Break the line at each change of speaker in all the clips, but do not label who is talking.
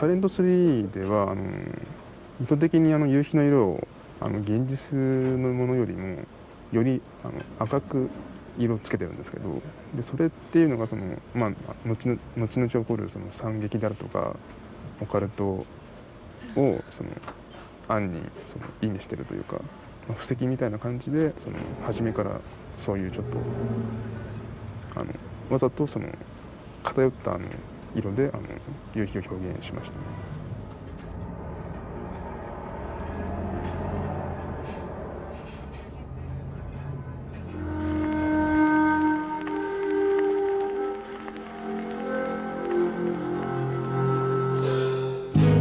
サイレント3では意図的に夕日の色を現実のものよりもより赤く色をつけてるんですけど、でそれっていうのが後々起こる惨劇であるとかオカルトを暗に意味してるというか、布石みたいな感じで初めからそういうちょっとわざと偏った色で夕日を表現しましたね。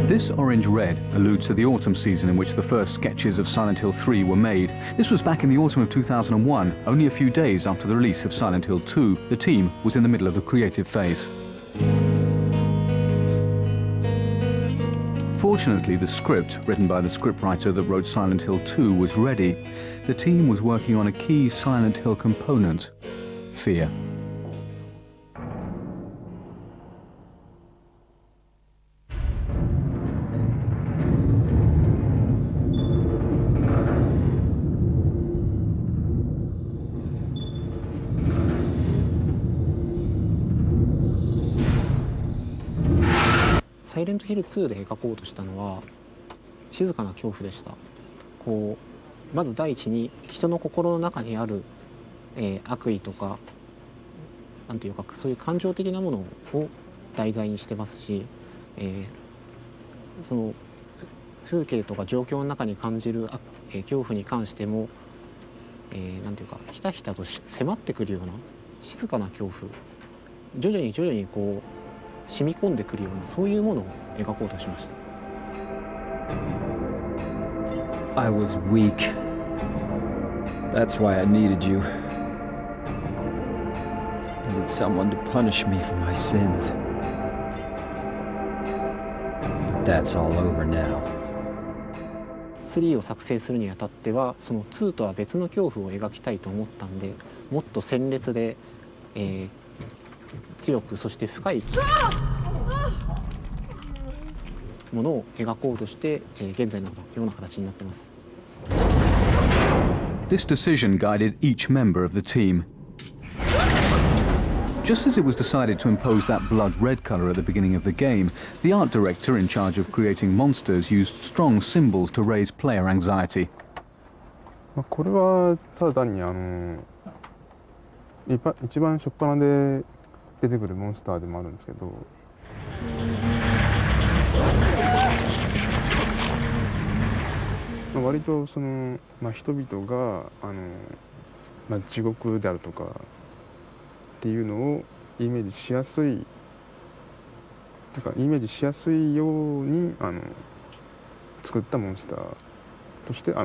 This orange red alludes to the autumn season in which the first sketches of Silent Hill 3 were made. This was back in the autumn of 2001, only a few days after the release of Silent Hill 2. The team was in the middle of the creative phase. Fortunately, the script, written by the scriptwriter that wrote Silent Hill 2, was ready. The team was working on a key Silent Hill component: fear.
サイレントヒル2で描こうとしたのは静かな恐怖でした。まず第一に人の心の中にある、悪意とかなんていうかそういう感情的なものを題材にしてますし、その風景とか状況の中に感じる恐怖に関しても、なんていうかひたひたと迫ってくるような静かな恐怖、徐々に染み込んでくるようなそういうものを描こうとしました。
I was weak. That's why I needed you. Needed someone to punish me for my sins. But that's all over now.
3を作成するにあたってはその2とは別の恐怖を描きたいと思ったんで、もっと鮮烈で、強くそして深いものを描こうとして、現在のような形になっています。
This decision guided each member of the team. Just as it was decided to impose that blood red color at the beginning of the game, the art director in charge of creating monsters used strong symbols to raise player anxiety.
これはただ単に一番初っ端で出てくるモンスターでもあるんですけど、割と人々が地獄であるとかっていうのをイメージしやすいように作ったモンスターとして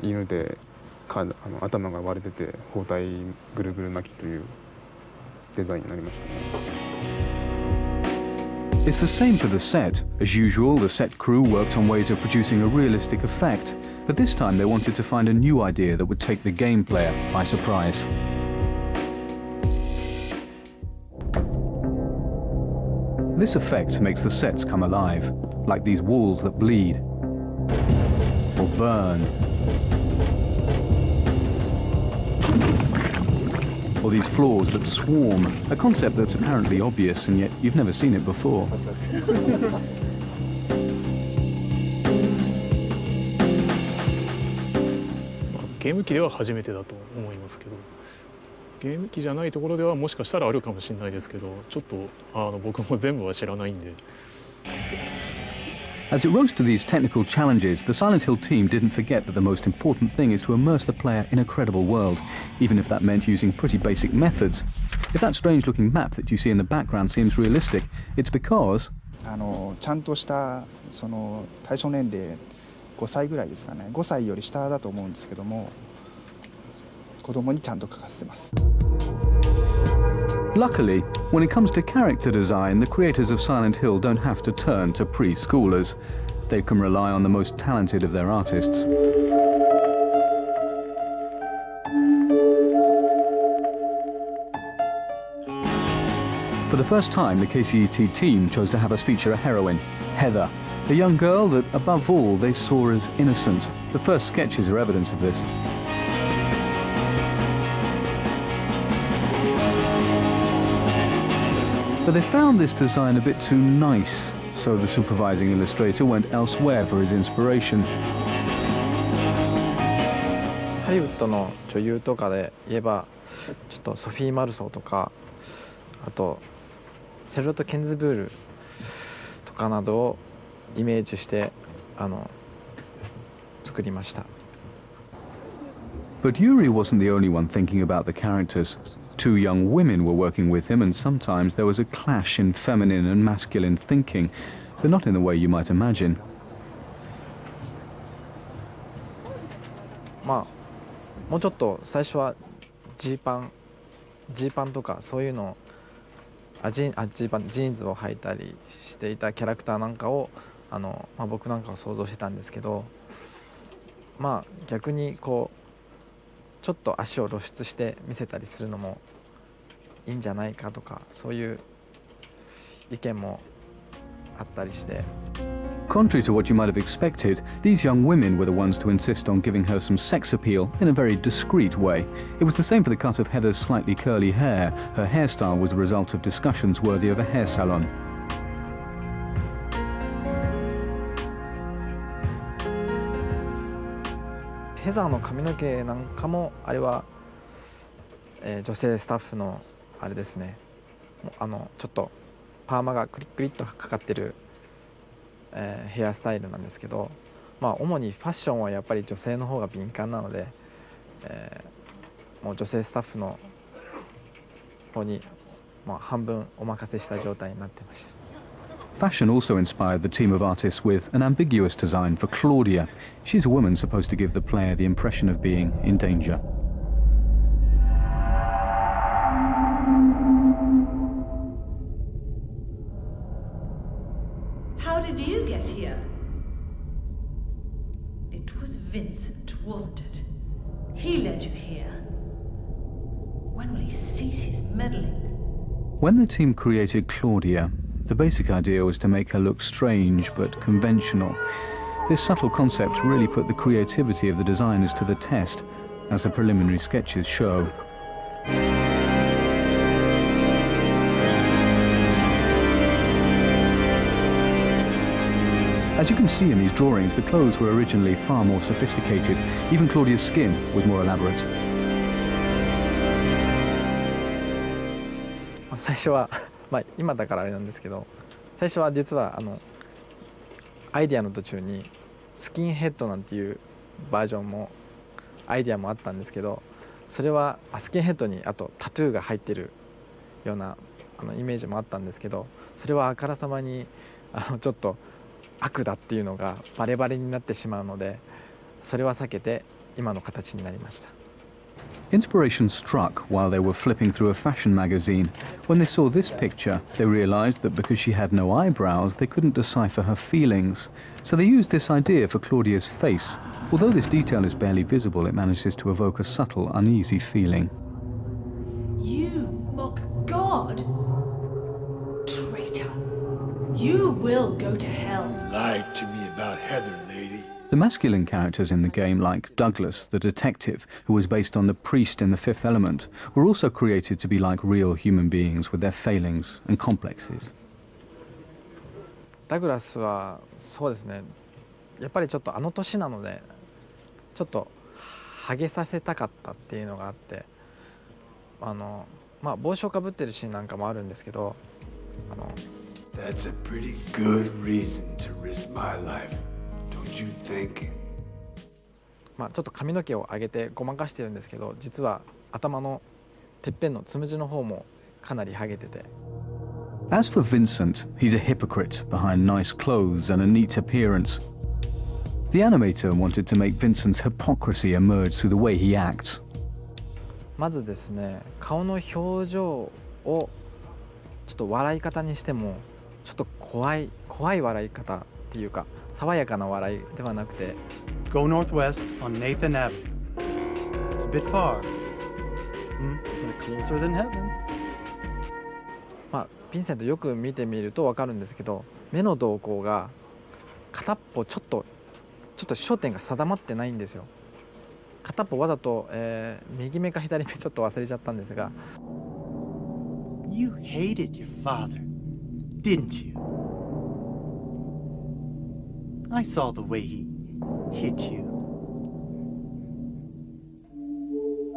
犬で頭が割れてて包帯ぐるぐる巻きというデザインになりましたね。
It's the same for the set. As usual, the set crew worked on ways of producing a realistic effect, but this time they wanted to find a new idea that would take the game player by surprise. This effect makes the sets come alive, like these walls that bleed or burn, or these floors that swarm, a concept that's apparently obvious and yet you've never seen it before.
ゲーム機では初めてだと思いますけど、ゲーム機じゃないところではもしかしたらあるかもしれないですけど、ちょっと僕も全部は知らないんで。
As it rose to these technical challenges, the Silent Hill team didn't forget that the most important thing is to immerse the player in a credible world, even if that meant using pretty basic methods. If that strange-looking map that you see in the background seems realistic, it's because
ちゃんとした対象年齢5歳ぐらいですかね、5歳より下だと思うんですけども、子供にちゃんと描かせてます。
Luckily, when it comes to character design, the creators of Silent Hill don't have to turn to preschoolers. They can rely on the most talented of their artists. For the first time, the KCET team chose to have us feature a heroine, Heather, a young girl that, above all, they saw as innocent. The first sketches are evidence of this. But they found this design a bit too nice, so the supervising illustrator went elsewhere for his inspiration.
ハリウッドの女優とかで言えばちょっとソフィー・マルソーとかあとシャルロット・ケンズブールとかなどをイメージして作りました。
But Yuri wasn't the only one thinking about the characters. Two young women were working with him, and sometimes there was a clash in feminine and masculine thinking, but not in the way you might imagine.
まあもうちょっと最初はジーパンとかそういうのジーンズを履いたりしていたキャラクターなんかを僕なんかは想像してたんですけど、まあ逆にこうちょっと足を露出して見せたりするのもいいんじゃないかとかそういう意見もあったりして。
Contrary to what you might have expected, these young women were the ones to insist on giving her some sex appeal in a very discreet way. It was the same for the cut of Heather's slightly curly hair. Her hairstyle was the result of discussions worthy of a hair salon.
ヘザーの髪の毛なんかもあれは、女性スタッフのあれですね。ちょっとパーマがクリックリッとかかってる。 ヘアスタイルなんですけど、まあ、主にファッションはやっぱり女性の方が敏感なので、もう女性スタッフの方に、まあ、半分お任せした状態になってました。
Fashion also inspired the team of artists with an ambiguous design for Claudia. She's a woman supposed to give the player the impression of being in danger.
How did you get here? It was Vincent, wasn't it? He led you here. When will he cease his meddling?
When the team created Claudia, the basic idea was to make her look strange but conventional. This subtle concept really put the creativity of the designers to the test, as the preliminary sketches show. As you can see in these drawings, the clothes were originally far more sophisticated. Even Claudia's skin was more elaborate.
最初は、まあ、今だからあれなんですけど、最初は実はアイディアの途中にスキンヘッドなんていうバージョンもアイディアもあったんですけど、それはスキンヘッドにあとタトゥーが入ってるようなイメージもあったんですけど、それはあからさまにちょっと悪だっていうのがバレバレになってしまうので、それは避けて今の形になりました。
Inspiration struck while they were flipping through a fashion magazine. When they saw this picture, they realized that because she had no eyebrows, they couldn't decipher her feelings. So they used this idea for Claudia's face. Although this detail is barely visible, it manages to evoke a subtle, uneasy feeling.
You mock God? Traitor. You will go to hell.
Lied to me about Heather, lady.
The masculine characters in the game, like Douglas, the detective, who was based on the priest in The Fifth Element, were also created to be like real human beings with their failings and complexes.
ダグラスはそうですね、やっぱりちょっと年なのでちょっとハゲさせたかったっていうのがあって、まあ帽子をかぶってるシーンなんかもあるんですけど、
That's a pretty good reason to risk my life, don't you think?
まあちょっと髪の毛を上げてごまかしてるんですけど、実は頭のてっぺんのつむじの方もかなりハゲてて。
As for Vincent, he's a hypocrite behind nice clothes and a neat appearance. The animator wanted to make Vincent's hypocrisy emerge through the way he acts.
まずですね、顔の表情をちょっと笑い方にしてもちょっと怖い笑い方っていうか、爽やかな笑いではなくて
Go northwest on Nathan Avenue. It's a bit far, but closer than heaven.
まあヴィンセントよく見てみると分かるんですけど、目の動向が片っぽちょっと焦点が定まってないんですよ。片っぽわざと、右目か左目ちょっと忘れちゃったんですが。
You hated your father, didn't you? I saw the way he hit you.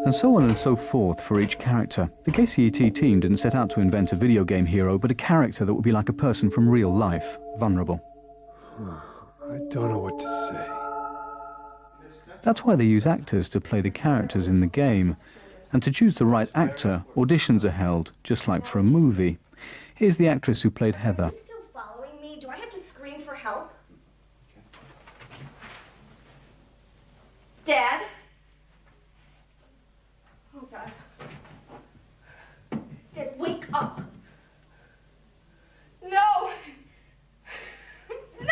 And so on and so forth for each character. The KCET team didn't set out to invent a video game hero, but a character that would be like a person from real life, vulnerable.
I don't know what to say.
That's why they use actors to play the characters in the game. And to choose the right actor, auditions are held, just like for a movie. Here's the actress who played Heather.
Are you still following me? Do I have to scream for help? Dad? Oh, God. Dad, wake up. No! No!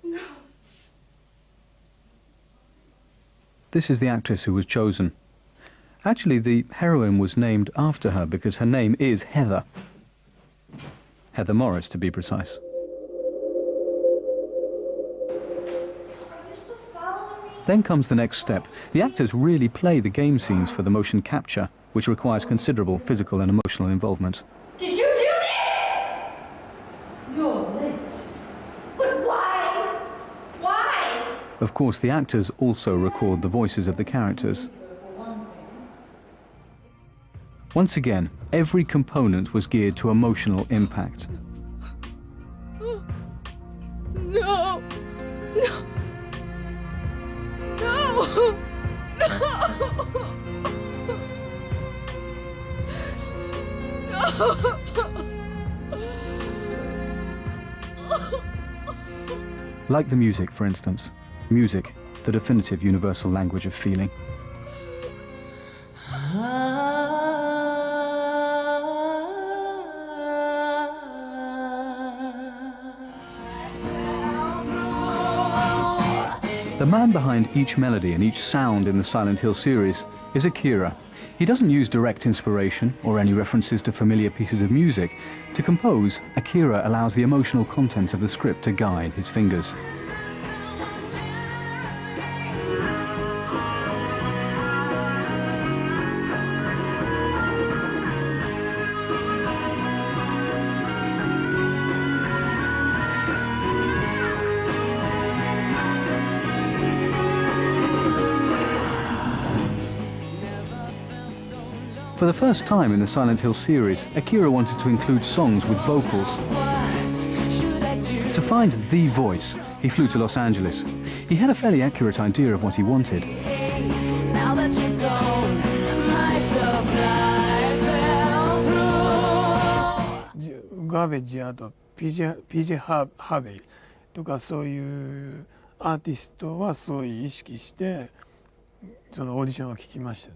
No.
This is the actress who was chosen. Actually, the heroine was named after her because her name is Heather. Heather Morris, to be precise.
Are you still following me?
Then comes the next step. The actors really play the game scenes for the motion capture, which requires considerable physical and emotional involvement.
Did you do this? You're late. But why? Why?
Of course, the actors also record the voices of the characters. Once again, every component was geared to emotional impact.
No. No. No. No.
Like the music, for instance. Music, the definitive universal language of feeling. The man behind each melody and each sound in the Silent Hill series is Akira. He doesn't use direct inspiration or any references to familiar pieces of music. To compose, Akira allows the emotional content of the script to guide his fingers. For the first time in the Silent Hill series, Akira wanted to include songs with vocals. To find the voice, he flew to Los Angeles. He had a fairly accurate idea of what he wanted.
Now that you're gone, my supply fell through.
ガーベッジあと PJ ハーベイとかそういうアーティストはそういう意識してそのオーディションを聞きましたね。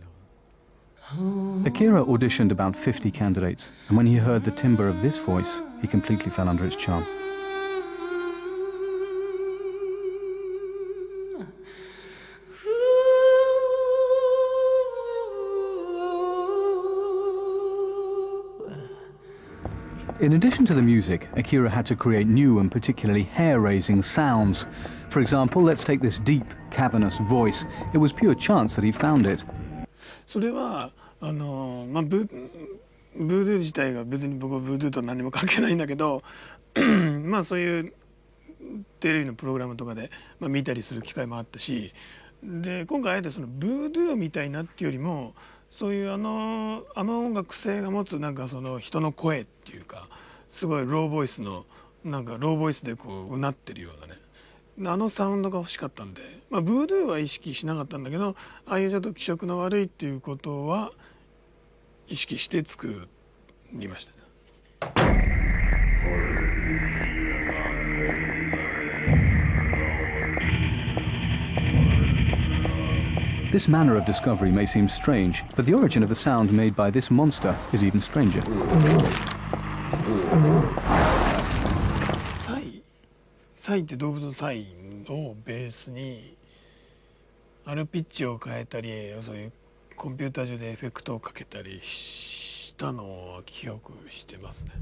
Akira auditioned about 50 candidates, and when he heard the timbre of this voice, he completely fell under its charm. In addition to the music, Akira had to create new and particularly hair-raising sounds. For example, let's take this deep, cavernous voice. It was pure chance that he found it.
それはブードゥー自体が別に僕はブードゥーと何も関係ないんだけどまあそういうテレビのプログラムとかで、見たりする機会もあったし、で今回あえてそのブードゥーみたいなっていうよりもそういうあの音楽性が持つなんかその人の声っていうかすごいローボイスのなんかローボイスでこううなってるようなねあのサウンドが欲しかったんで、ブードゥーは意識しなかったんだけどああいうちょっと気色の悪いっていうことは意識して作りました。
This manner of discovery may seem strange, but the origin of the sound made by this monster is even stranger.
サイって動物のサイをベースにピッチを変えたり、そういうコンピューター上でエフェクトをかけたりしたのは記憶してますね。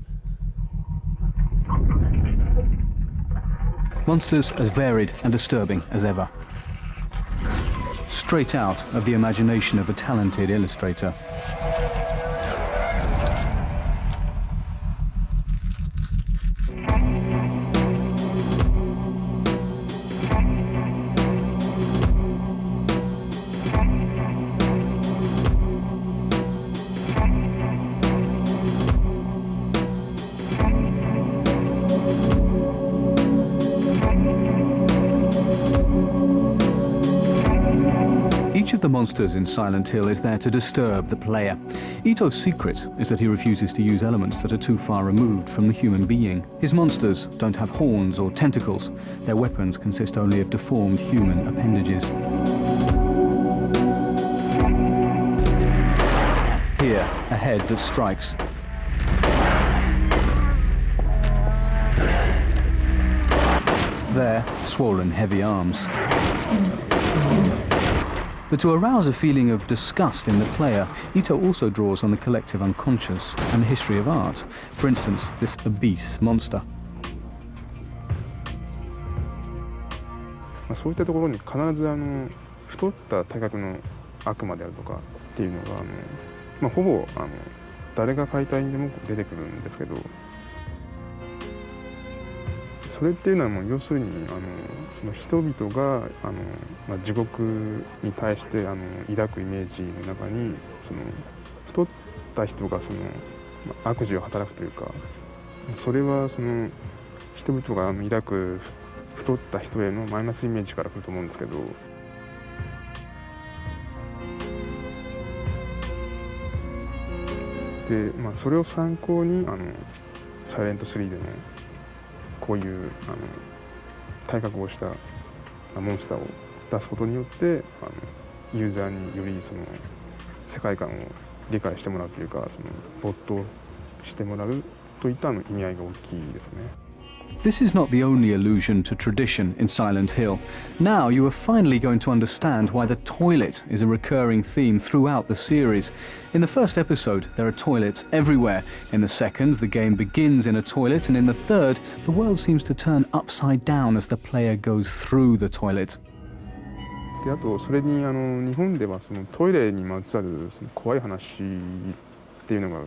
Monsters as varied and disturbing as ever. Straight out of the imagination of a talented illustrator. Each of the monsters in Silent Hill is there to disturb the player. Ito's secret is that he refuses to use elements that are too far removed from the human being. His monsters don't have horns or tentacles. Their weapons consist only of deformed human appendages. Here, a head that strikes. There, swollen, heavy arms. But to arouse a feeling of disgust in the player, Ito also draws on the collective unconscious and the history of art. For instance, this obese monster.
そういったところに必ず太った体格の悪魔であるとかっていうのがほぼ誰が描いた絵にでも出てくるんですけど、それっていうのはもう要するにその人々が地獄に対して抱くイメージの中にその太った人がその悪事を働くというか、それはその人々が抱く太った人へのマイナスイメージから来ると思うんですけど、で、それを参考にサイレント3でのこういう体格をしたモンスターを出すことによってユーザーによりその世界観を理解してもらうというか、その没頭してもらうといった意味合いが大きいですね。
This is not the only allusion to tradition in Silent Hill. Now you are finally going to understand why the toilet is a recurring theme throughout the series. In the first episode, there are toilets everywhere. In the second, the game begins in a toilet, and in the third, the world seems to turn upside down as the player goes through the toilet.
であとそれに日本ではそのトイレにまつわるその怖い話っていうのが、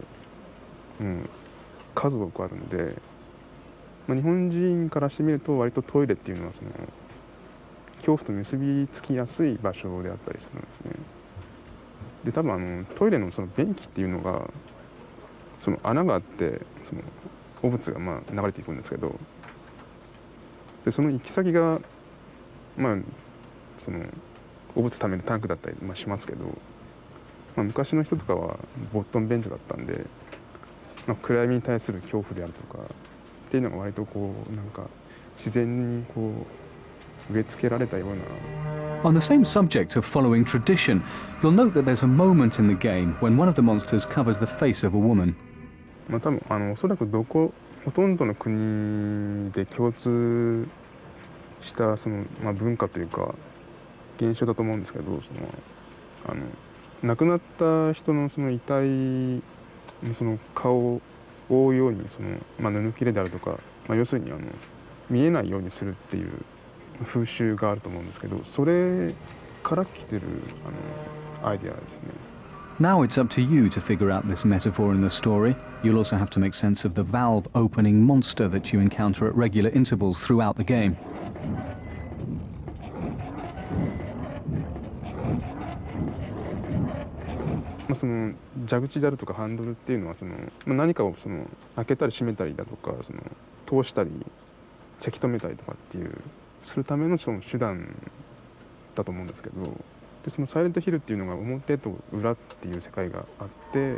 数多くあるので。日本人からしてみると割とトイレっていうのはその恐怖と結びつきやすい場所であったりするんですね。で多分トイレのその便器っていうのがその穴があってその汚物が流れていくんですけど、でその行き先がその汚物ためるタンクだったりしますけど、昔の人とかはボットン便所だったんで、暗闇に対する恐怖であるとかっていうのが割とこうなんか自然にこう植え付けられたような。
On the same subject of following tradition, you'll note that there's a moment in the game when one of the monsters covers the face of a woman.
多分おそらくほとんどの国で共通したその文化というか現象だと思うんですけど、その亡くなった人のその遺体のその顔を覆うようにその、布切れであるとか、要するに見えないようにするっていう風習があると思うんですけど、それから来てるアイデアですね。
Now it's up to you to figure out this metaphor in the story. You'll also have to make sense of the valve opening monster that you encounter at regular intervals throughout the game.
その蛇口であるとかハンドルっていうのはその、何かをその開けたり閉めたりだとかその通したりせき止めたりとかっていうするためのその手段だと思うんですけど、でそのサイレントヒルっていうのが表と裏っていう世界があって、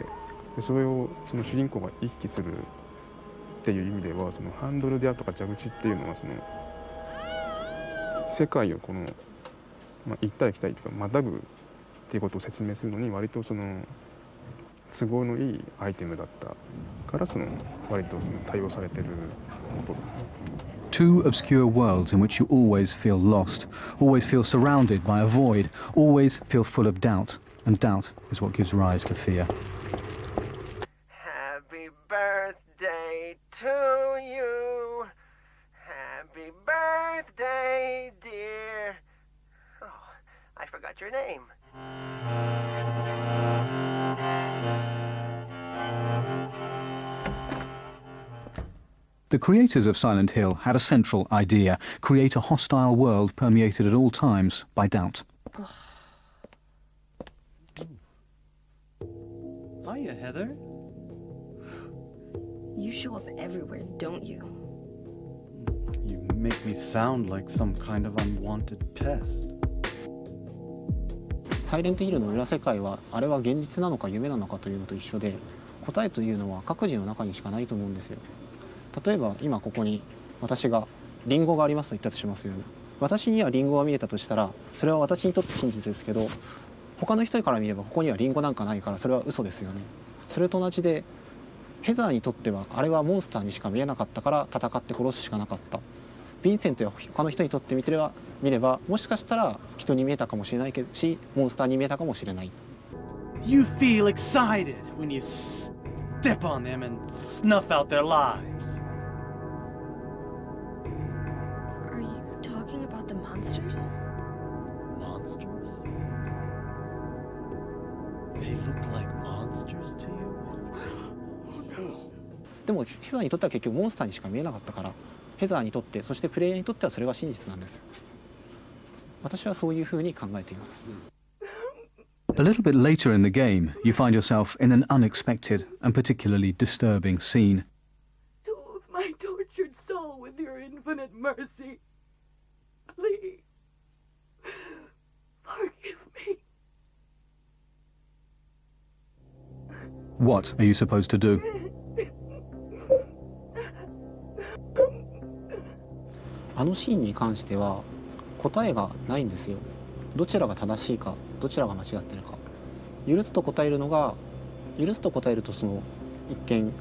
でそれをその主人公が行き来するっていう意味ではそのハンドルであるとか蛇口っていうのはその世界をこの、行ったり来たりとかまたぐっていうことを説明するのに割とその都合のいいアイテムだったからその割とその対応されてることですね。
Two obscure worlds in which you always feel lost, always feel surrounded by a void, always feel full of doubt. And doubt is what gives rise to fear.
Happy birthday to you. Happy birthday, dear. Oh, I forgot your name.
The creators of Silent Hill had a central idea: create a hostile world permeated at all times by doubt.
Hiya, Heather.
You show up everywhere, don't you?
You make me sound like some kind of unwanted pest.
サイレントヒルの裏世界はあれは現実なのか夢なのかというのと一緒で、答えというのは各自の中にしかないと思うんですよ。例えば今ここに私がリンゴがありますと言ったとしますよね。私にはリンゴが見えたとしたらそれは私にとって真実ですけど、他の人から見ればここにはリンゴなんかないからそれは嘘ですよね。それと同じでヘザーにとってはあれはモンスターにしか見えなかったから戦って殺すしかなかった。ヴィンセントや他の人にとって見ればもしかしたら人に見えたかもしれないしモンスターに見えたかもしれない。
You feel excited when you step on them and snuff out their lives.
Are you talking about the monsters?
Monsters? They look like monsters to you?
Oh no.
でもヘザーにとっては結局モンスターにしか見えなかったから、ヘザーにとってそしてプレイヤーにとってはそれが真実なんです。私はそういうふうに考えています。
A little bit later in the game, you find yourself in an unexpected and particularly disturbing scene.
Soothe my tortured soul with your infinite mercy. Please. Forgive me.
What are you supposed to do?
あのシーンに関しては答えがないんですよ。どちらが正しいかどちらが間違ってるか。許すと答えるとその一見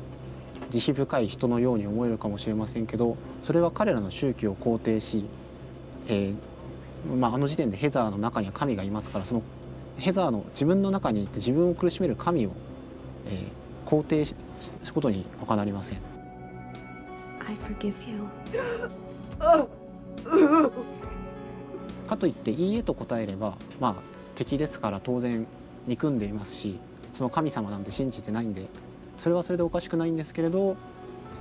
慈悲深い人のように思えるかもしれませんけど、それは彼らの宗教を肯定し、あの時点でヘザーの中には神がいますから、そのヘザーの自分の中にいて自分を苦しめる神を、肯定することに他なりません。
I forgive you.
かといっていいえと答えれば、敵ですから当然憎んでいますし、その神様なんて信じてないんでそれはそれでおかしくないんですけれど、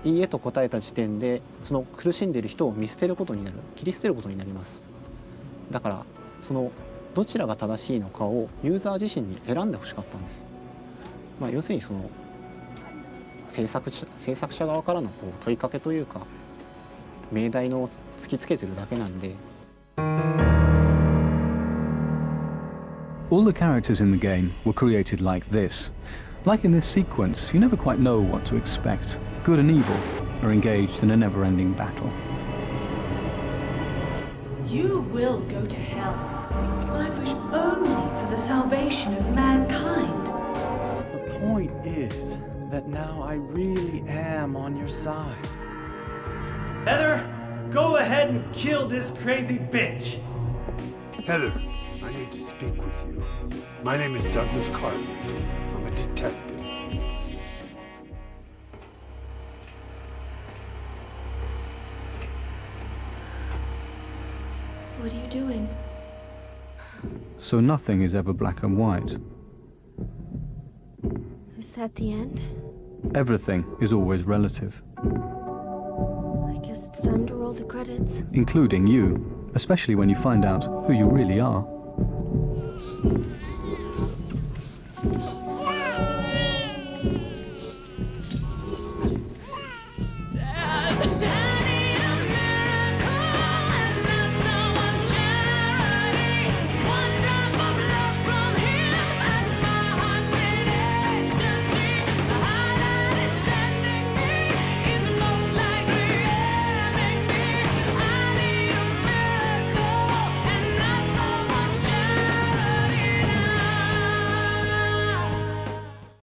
いいえと答えた時点でその苦しんでいる人を見捨てることになる、切り捨てることになります。だからそのどちらが正しいのかをユーザー自身に選んでほしかったんですよ。要するにその制作者側からの問いかけというか命題の突きつけてるだけなんで。
All the characters in the game were created like this. Like in this sequence, you never quite know what to expect. Good and evil are engaged in a never-ending battle.
You will go to hell. I wish only for the salvation of mankind.
The point is that now I really am on your side. Heather, go ahead and kill this crazy bitch.
Heather, I need to speak with you. My name is Douglas Cartman. I'm a detective.
What are you doing?
So nothing is ever black and white.
Is that the end?
Everything is always relative.
I guess it's time to roll the credits.
Including you, especially when you find out who you really are.